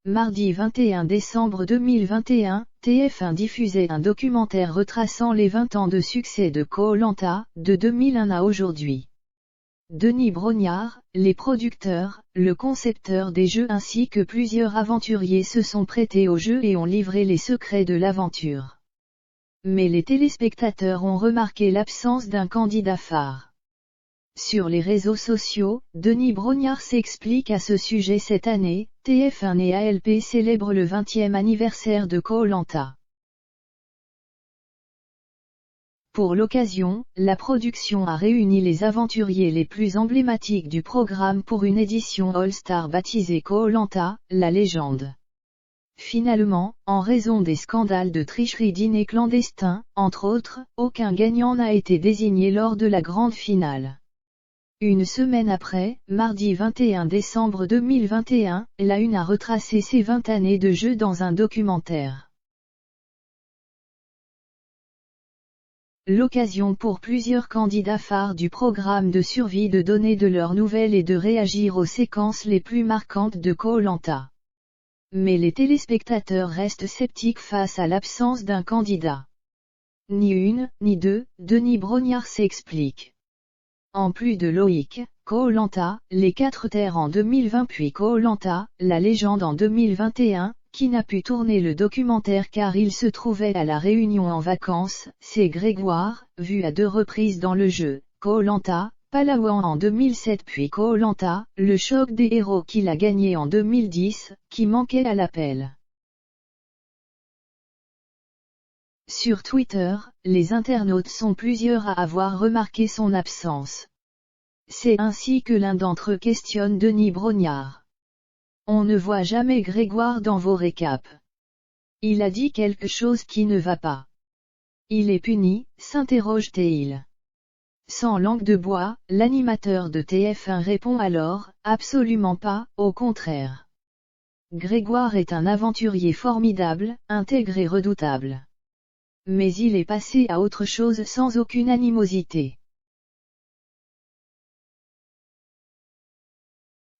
Mardi 21 décembre 2021, TF1 diffusait un documentaire retraçant les 20 ans de succès de Koh-Lanta, de 2001 à aujourd'hui. Denis Brognard, les producteurs, le concepteur des jeux ainsi que plusieurs aventuriers se sont prêtés au jeu et ont livré les secrets de l'aventure. Mais les téléspectateurs ont remarqué l'absence d'un candidat phare. Sur les réseaux sociaux, Denis Brognard s'explique à ce sujet cette année, TF1 et ALP célèbrent le 20e anniversaire de Koh-Lanta. Pour l'occasion, la production a réuni les aventuriers les plus emblématiques du programme pour une édition All-Star baptisée Koh-Lanta, la légende. Finalement, en raison des scandales de tricherie dîner clandestin, entre autres, aucun gagnant n'a été désigné lors de la grande finale. Une semaine après, mardi 21 décembre 2021, la Une a retracé ses 20 années de jeu dans un documentaire. L'occasion pour plusieurs candidats phares du programme de survie de donner de leurs nouvelles et de réagir aux séquences les plus marquantes de Koh-Lanta. Mais les téléspectateurs restent sceptiques face à l'absence d'un candidat. Ni une, ni deux, Denis Brognard s'explique. En plus de Loïc, Koh-Lanta, les 4 terres en 2020 puis Koh-Lanta, la légende en 2021, qui n'a pu tourner le documentaire car il se trouvait à La Réunion en vacances, c'est Grégoire, vu à 2 reprises dans le jeu, Koh-Lanta, Palawan en 2007 puis Koh-Lanta, le choc des héros qu'il a gagné en 2010, qui manquait à l'appel. Sur Twitter, les internautes sont plusieurs à avoir remarqué son absence. C'est ainsi que l'un d'entre eux questionne Denis Brognard. On ne voit jamais Grégoire dans vos récaps. Il a dit quelque chose qui ne va pas. Il est puni, s'interroge-t-il. Sans langue de bois, l'animateur de TF1 répond alors, absolument pas, au contraire. Grégoire est un aventurier formidable, intègre et redoutable. Mais il est passé à autre chose sans aucune animosité.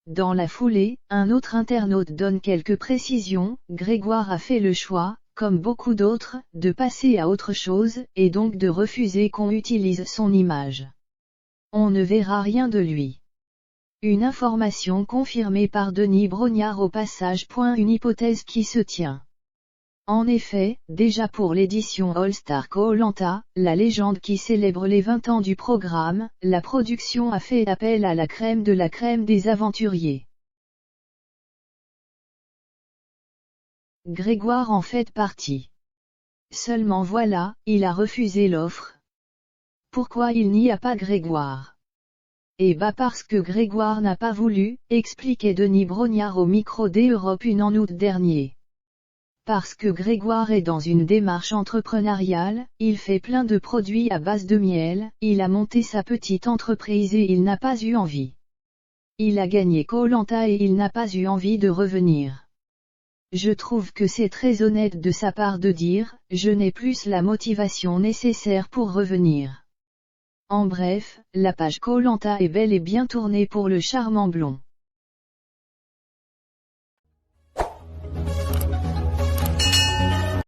Dans la foulée, un autre internaute donne quelques précisions, Grégoire a fait le choix, comme beaucoup d'autres, de passer à autre chose, et donc de refuser qu'on utilise son image. On ne verra rien de lui. Une information confirmée par Denis Brognard au passage. Une hypothèse qui se tient. En effet, déjà pour l'édition All-Star Koh-Lanta, la légende qui célèbre les 20 ans du programme, la production a fait appel à la crème de la crème des aventuriers. Grégoire en fait partie. Seulement voilà, il a refusé l'offre. Pourquoi il n'y a pas Grégoire? Eh bah parce que Grégoire n'a pas voulu, expliquait Denis Brognard au micro d'Europe 1 en août dernier. Parce que Grégoire est dans une démarche entrepreneuriale, il fait plein de produits à base de miel, il a monté sa petite entreprise et il n'a pas eu envie. Il a gagné Koh-Lanta et il n'a pas eu envie de revenir. Je trouve que c'est très honnête de sa part de dire, je n'ai plus la motivation nécessaire pour revenir. En bref, la page Koh-Lanta est bel et bien tournée pour le charmant blond.